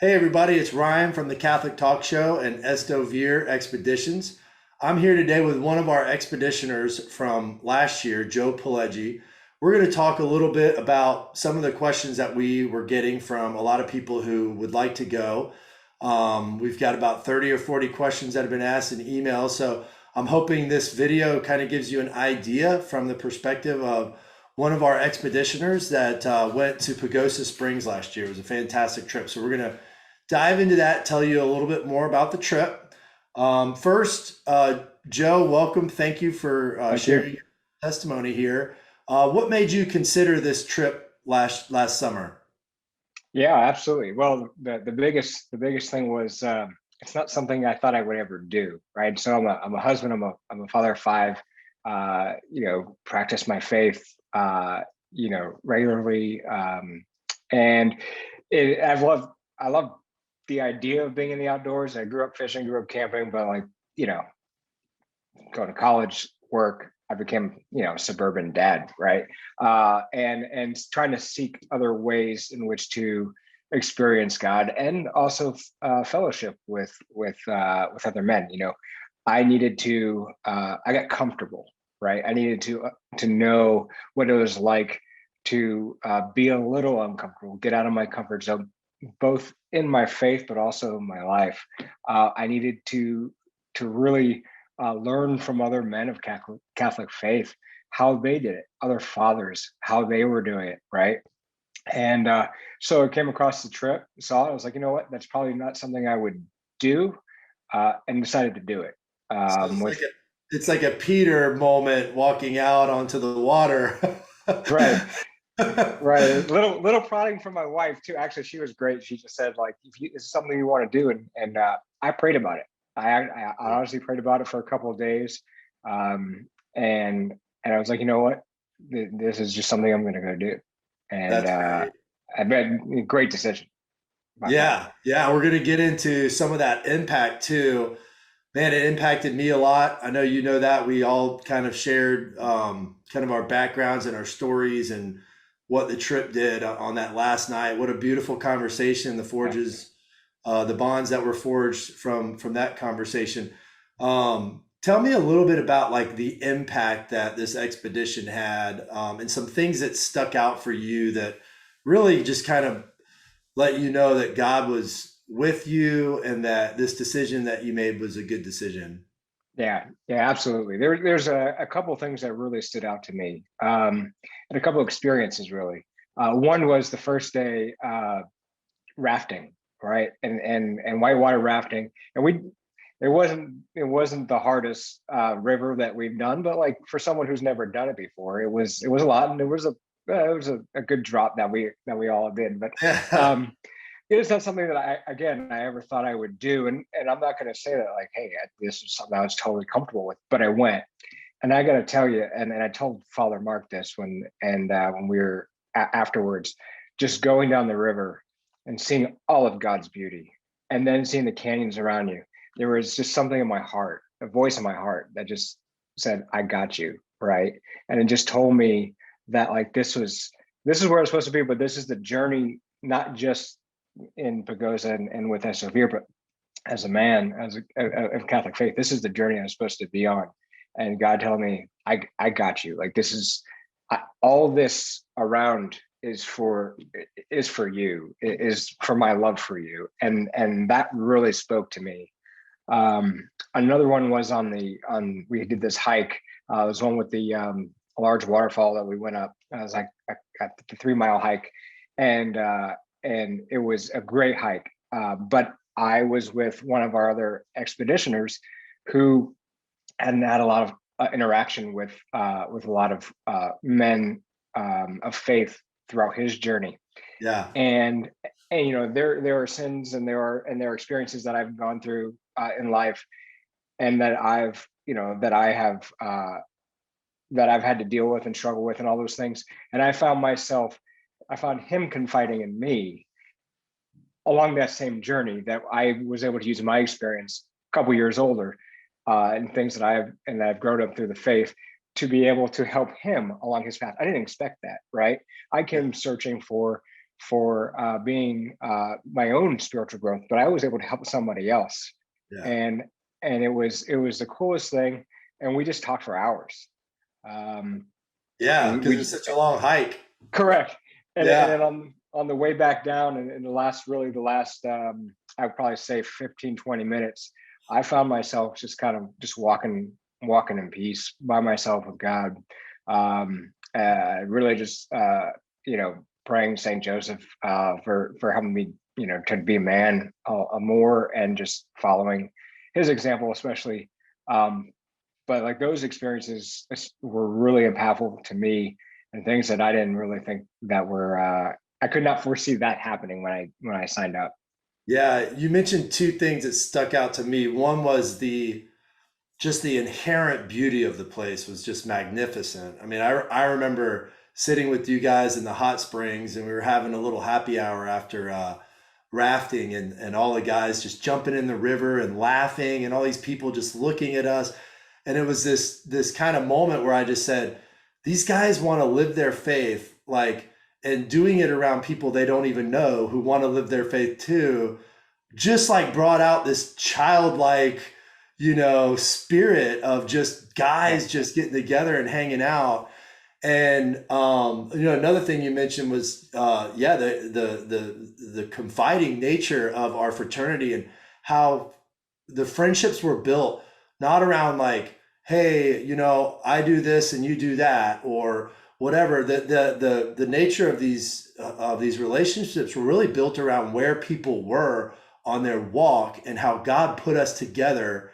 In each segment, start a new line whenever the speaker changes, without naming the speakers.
Hey everybody, it's Ryan from the Catholic Talk Show and Esto Vir Expeditions. I'm here today with one of our expeditioners from last year, Joe Pileggi. We're going to talk a little bit about some of the questions that we were getting from a lot of people who would like to go. We've got about 30 or 40 questions that have been asked in emails. So I'm hoping this video kind of gives you an idea from the perspective of one of our expeditioners that went to Pagosa Springs last year. It was a fantastic trip. So we're going to dive into that, tell you a little bit more about the trip. First, Joe, welcome. Thank you for
Thank you.
sharing your testimony here. What made you consider this trip last summer?
Yeah, absolutely. Well, the biggest thing was it's not something I thought I would ever do, right? So I'm a husband, I'm a father of five, practice my faith regularly. And I love the idea of being in the outdoors. I grew up fishing, grew up camping, but you know, go to college, work. I became, suburban dad, right? And trying to seek other ways in which to experience God and also fellowship with other men. I needed to. I got comfortable, right? I needed to know what it was like to be a little uncomfortable, get out of my comfort zone, both in my faith but also in my life. I needed to really learn from other men of Catholic faith how they did it, other fathers, how they were doing it, right? And so I came across the trip, saw it, I was like, you know what, that's probably not something I would do, and decided to do it.
So
With
it's like a Peter moment walking out onto the water.
Right, right, little prodding from my wife too. Actually, she was great. She just said like, if you, it's something you want to do, and I prayed about it. I honestly prayed about it for a couple of days, um, and I was like, you know what, this is just something I'm going to go do, and
That's great.
I bet great decision by far.
Yeah, we're gonna get into some of that impact too. Man, it impacted me a lot. I know you know that we all kind of shared kind of our backgrounds and our stories and what the trip did on that last night. What a beautiful conversation, the
Yeah.
forges, the bonds that were forged from that conversation. Tell me a little bit about like the impact that this expedition had, and some things that stuck out for you that really just kind of let you know that God was with you and that this decision that you made was a good decision.
Yeah, absolutely. There's a couple of things that really stood out to me, and a couple of experiences really. One was the first day rafting, right, and whitewater rafting, and it wasn't the hardest river that we've done, but like for someone who's never done it before, it was a lot, and it was a good drop that we all did, but
Yeah,
um, it is not something that I ever thought I would do, and I'm not going to say that like, hey, this is something I was totally comfortable with, but I went, and I got to tell you, and I told Father Mark this when we were afterwards, just going down the river and seeing all of God's beauty, and then seeing the canyons around you, there was just something in my heart, a voice in my heart that just said, "I got you," right, and it just told me that like this is where I'm supposed to be, but this is the journey, not just in Pagosa and with SOV, but as a man, as of Catholic faith, this is the journey I'm supposed to be on. And God telling me, I got you. Like this is all this around is for you, is for my love for you, and that really spoke to me. Another one was on we did this hike. It was one with the large waterfall that we went up. It was like a 3 mile hike, and it was a great hike. But I was with one of our other expeditioners who hadn't had a lot of interaction with a lot of men of faith throughout his journey,
yeah,
and there are sins, and there are experiences that I've gone through in life, and that I've had to deal with and struggle with and all those things. And I found him confiding in me along that same journey, that I was able to use my experience a couple years older, and things that I've grown up through the faith, to be able to help him along his path. I didn't expect that, right? I
yeah,
came searching for being my own spiritual growth, but I was able to help somebody else.
Yeah.
And it was the coolest thing. And we just talked for hours. Um,
Yeah.
and
Cause
we
it's such a long hike.
correct. And
Yeah.
then on the way back down and in the last I would probably say 15, 20 minutes, I found myself just kind of just walking in peace by myself with God. Really just praying Saint Joseph for helping me, to be a man more, and just following his example, especially. But like those experiences were really impactful to me, and things that I didn't really think that were I could not foresee that happening when I signed up.
Yeah. You mentioned two things that stuck out to me. One was just the inherent beauty of the place was just magnificent. I mean, I remember sitting with you guys in the hot springs, and we were having a little happy hour after rafting, and all the guys just jumping in the river and laughing, and all these people just looking at us. And it was this kind of moment where I just said, these guys want to live their faith, like, and doing it around people they don't even know who want to live their faith too, just like brought out this childlike, spirit of just
Yeah,
guys just getting together and hanging out. And another thing you mentioned was the confiding nature of our fraternity, and how the friendships were built not around like, hey, I do this and you do that, or whatever. The nature of these relationships were really built around where people were on their walk, and how God put us together,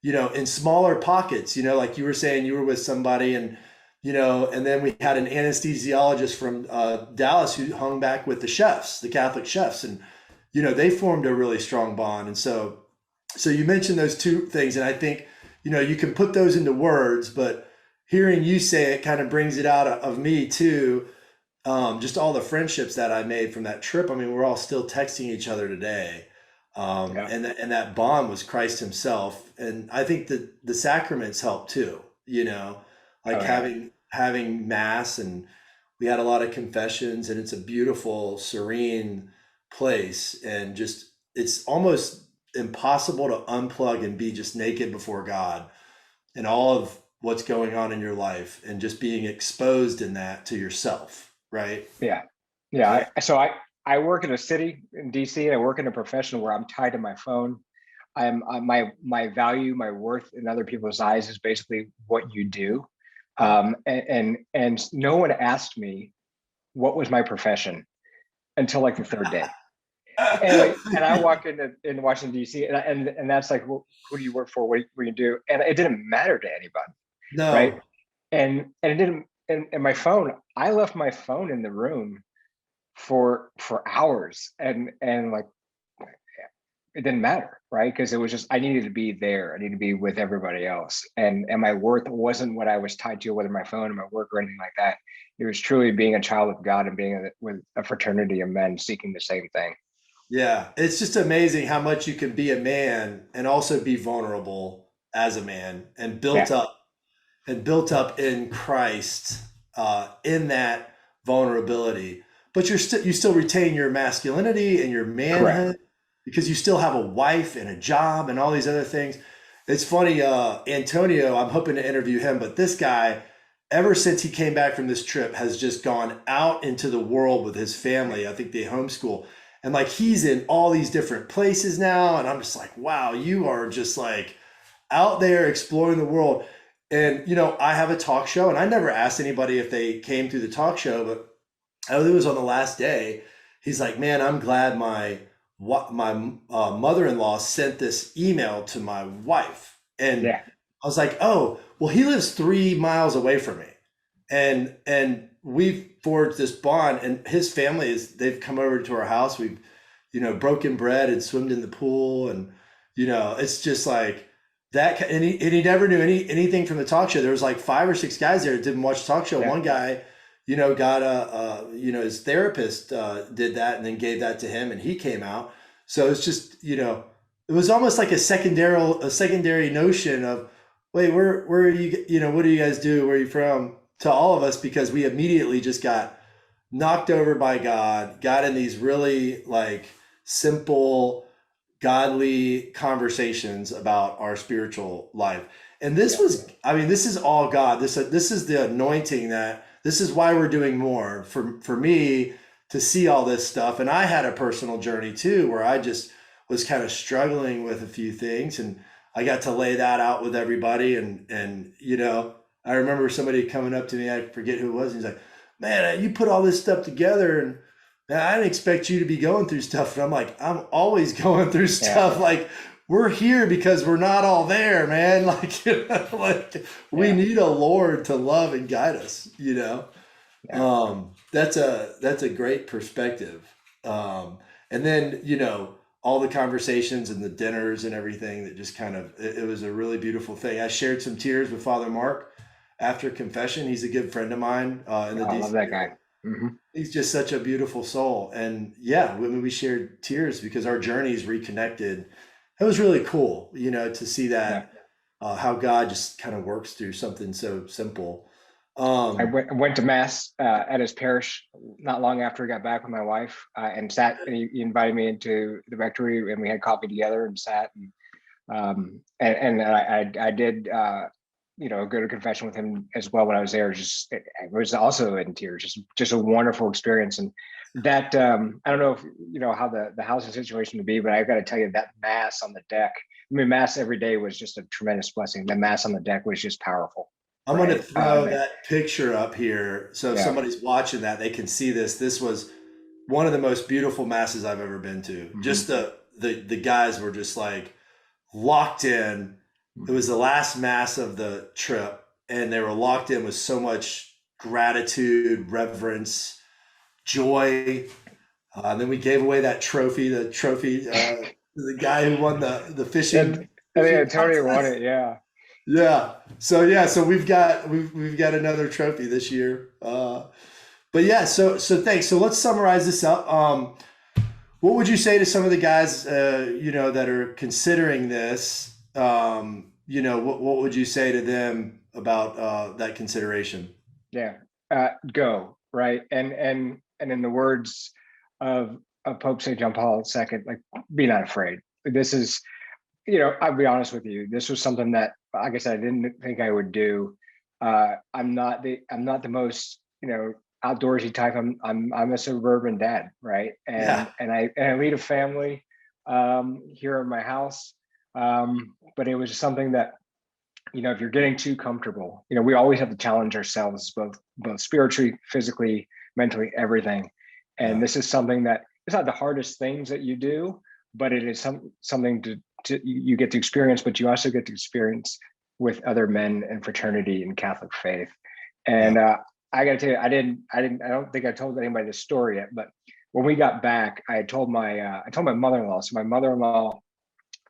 in smaller pockets. Like you were saying, you were with somebody, and then we had an anesthesiologist from Dallas who hung back with the chefs, the Catholic chefs, and they formed a really strong bond. And so you mentioned those two things, and I think you can put those into words, but hearing you say it kind of brings it out of me too. Just all the friendships that I made from that trip. I mean, we're all still texting each other today.
yeah,
And that bond was Christ himself. And I think that the sacraments help too, like
oh yeah,
having mass, and we had a lot of confessions, and it's a beautiful, serene place. And just, it's almost impossible to unplug and be just naked before God and all of what's going on in your life, and just being exposed in that to yourself. Right.
yeah, yeah.
Yeah.
I work in a city in DC. I work in a profession where I'm tied to my phone. My value, my worth in other people's eyes is basically what you do.
Wow.
And no one asked me what was my profession until like the third day. And I walk in Washington D.C. and that's like, well, who do you work for? What do you do? And it didn't matter to anybody, right?
No.
And it didn't. And my phone, I left my phone in the room for hours, and like it didn't matter, right? Because it was just I needed to be there. I needed to be with everybody else, and my worth wasn't what I was tied to, whether my phone or my work or anything like that. It was truly being a child of God and being with a fraternity of men seeking the same thing.
Yeah. It's just amazing how much you can be a man and also be vulnerable as a man, and
Yeah,
built up in Christ, in that vulnerability. But you still retain your masculinity and your
correct.
manhood, because you still have a wife and a job and all these other things. It's funny, Antonio, I'm hoping to interview him, but this guy, ever since he came back from this trip, has just gone out into the world with his family. I think they homeschool. And like he's in all these different places now. And I'm just like, wow, you are just like out there exploring the world. And I have a talk show, and I never asked anybody if they came through the talk show, but I think it was on the last day. He's like, man, I'm glad my mother-in-law sent this email to my wife. And
Yeah,
I was like, oh, well, he lives 3 miles away from me. And we've forged this bond, and his family they've come over to our house. We've, broken bread and swimmed in the pool. And, it's just like that. And he never knew anything from the talk show. There was like 5 or 6 guys there that didn't watch the talk show.
yeah,
One guy, got his therapist did that and then gave that to him, and he came out. So it's just, it was almost like a secondary notion of, wait, where are you, what do you guys do? Where are you from? To all of us, because we immediately just got knocked over by God, got in these really like simple, godly conversations about our spiritual life. And this
Yeah.
was, I mean, this is all God. This is the anointing that this is why we're doing more for me to see all this stuff. And I had a personal journey too, where I just was kind of struggling with a few things, and I got to lay that out with everybody. And I remember somebody coming up to me, I forget who it was, and he's like, "Man, you put all this stuff together, and man, I didn't expect you to be going through stuff." And I'm like, I'm always going through
Yeah.
stuff. Like, we're here because we're not all there, man. Like, like we
Yeah.
need a Lord to love and guide us.
Yeah.
That's a great perspective. And then, all the conversations and the dinners and everything that just kind of, it was a really beautiful thing. I shared some tears with Father Mark after confession. He's a good friend of mine in the
Oh, I love
DC
that
area.
guy. Hmm.
He's just such a beautiful soul. And yeah, we shared tears because our journeys reconnected. It was really cool, to see
Yeah.
that, how God just kind of works through something so simple.
I
Um,
went to mass at his parish not long after I got back with my wife, and sat. And he invited me into the rectory, and we had coffee together and sat. And I did go to confession with him as well when I was there. Just I was also in tears. Just a wonderful experience. And that I don't know if how the housing situation would be, but I've got to tell you that mass on the deck. I mean, mass every day was just a tremendous blessing. The mass on the deck was just powerful,
I'm going to
right?
throw that picture up here. So if
Yeah.
somebody's watching that, they can see this. This was one of the most beautiful masses I've ever been to.
Hmm.
Just the guys were just like locked in. It
Hmm.
was the last mass of the trip, and they were locked in with so much gratitude, reverence, joy. And then we gave away that trophy, to the guy who won the
And
fishing
I
fishing
think Tony won
contest.
it. Yeah.
So we've got another trophy this year. But yeah, so thanks. So let's summarize this up. What would you say to some of the guys, that are considering this? What would you say to them about that consideration?
Yeah. Go right. And in the words of Pope St. John Paul II, like, be not afraid. This is, I'll be honest with you. This was something that, like I said, I didn't think I would do. I'm not the most, outdoorsy type. I'm a suburban dad, right?
Yeah,
And I lead a family here in my house. But it was something that, if you're getting too comfortable, we always have to challenge ourselves, both spiritually, physically, mentally, everything. And
yeah,
this is something that it's not the hardest things that you do, but it is something to you get to experience, but you also get to experience with other men in fraternity and Catholic faith.
yeah.
And I got to tell you, I don't think I told anybody this story yet, but when we got back, I told my mother-in-law. So my mother-in-law,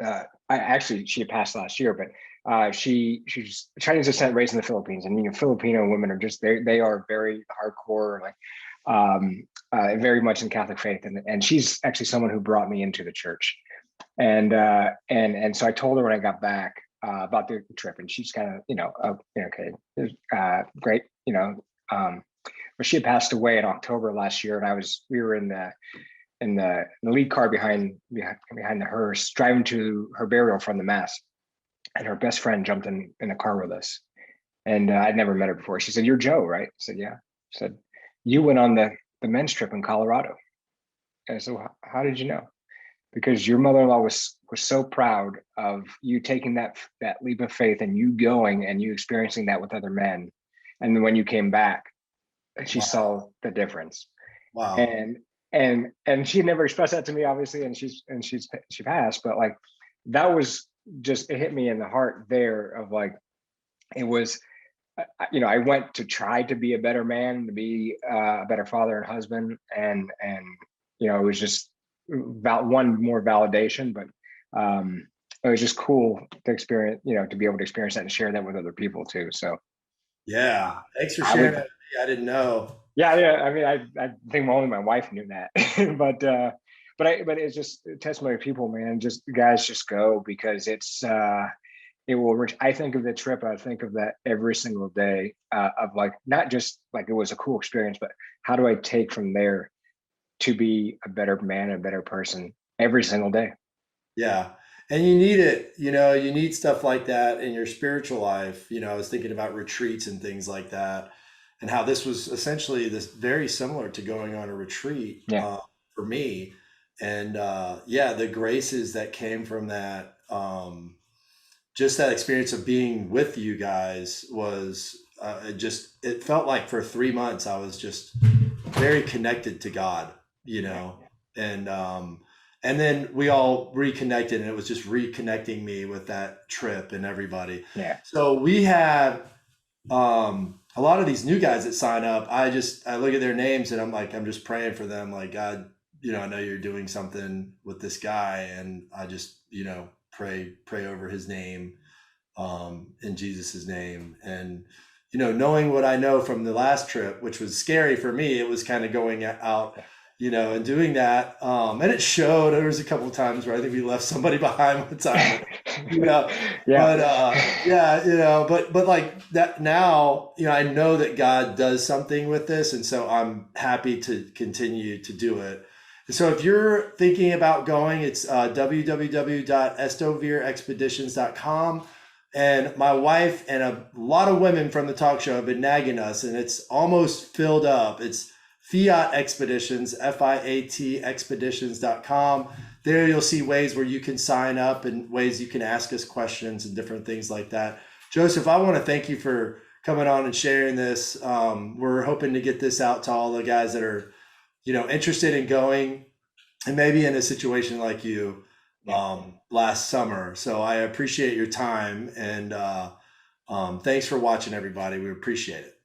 she had passed last year, but she's Chinese descent, raised in the Philippines, and Filipino women are just they are very hardcore, like very much in Catholic faith, and she's actually someone who brought me into the church, and so I told her when I got back about the trip, and she's kind of okay, great, but she had passed away in October last year, and we were in the lead car behind the hearse, driving to her burial from the mass, and her best friend jumped in the car with us, and I'd never met her before. She said, "You're Joe, right?" I said, "Yeah." She said, "You went on the men's trip in Colorado." And I said, well, "How did you know?" Because your mother-in-law was so proud of you taking that leap of faith and you going and you experiencing that with other men, and then when you came back, she
Wow,
saw the difference.
wow.
And she never expressed that to me, obviously, and she passed, but like that was just, it hit me in the heart there of like, it was, I went to try to be a better man, to be a better father and husband, and it was just about one more validation, but it was just cool to experience, to be able to experience that and share that with other people too. So
Yeah, thanks for
I
sharing
would,
that with me. I didn't know.
yeah, yeah. I mean, I think only my wife knew that, but it's just a testimony of people, man. Just guys, just go, because it's it will reach. I think of the trip, I think of that every single day, of like, not just like it was a cool experience, but how do I take from there to be a better man, a better person every single day?
Yeah. And you need it, you need stuff like that in your spiritual life. I was thinking about retreats and things like that, and how this was essentially this very similar to going on a retreat
Yeah.
for me. And yeah, the graces that came from that, just that experience of being with you guys was it felt like for 3 months I was just very connected to God, and and then we all reconnected, and it was just reconnecting me with that trip and everybody.
Yeah.
So we have a lot of these new guys that sign up. I look at their names and I'm just praying for them, like, God, I know you're doing something with this guy, and I just pray over his name, in Jesus's name. And knowing what I know from the last trip, which was scary for me, it was kind of going out, and doing that. And it showed. There was a couple of times where I think we left somebody behind one time.
Yeah.
But yeah, but like that now, I know that God does something with this, and so I'm happy to continue to do it. And so if you're thinking about going, it's www.estovirexpeditions.com. And my wife and a lot of women from the talk show have been nagging us, and it's almost filled up. It's Fiat Expeditions, FIAT expeditions.com. There you'll see ways where you can sign up and ways you can ask us questions and different things like that. Joseph, I want to thank you for coming on and sharing this. We're hoping to get this out to all the guys that are, interested in going, and maybe in a situation like you last summer. So I appreciate your time, and thanks for watching, everybody. We appreciate it.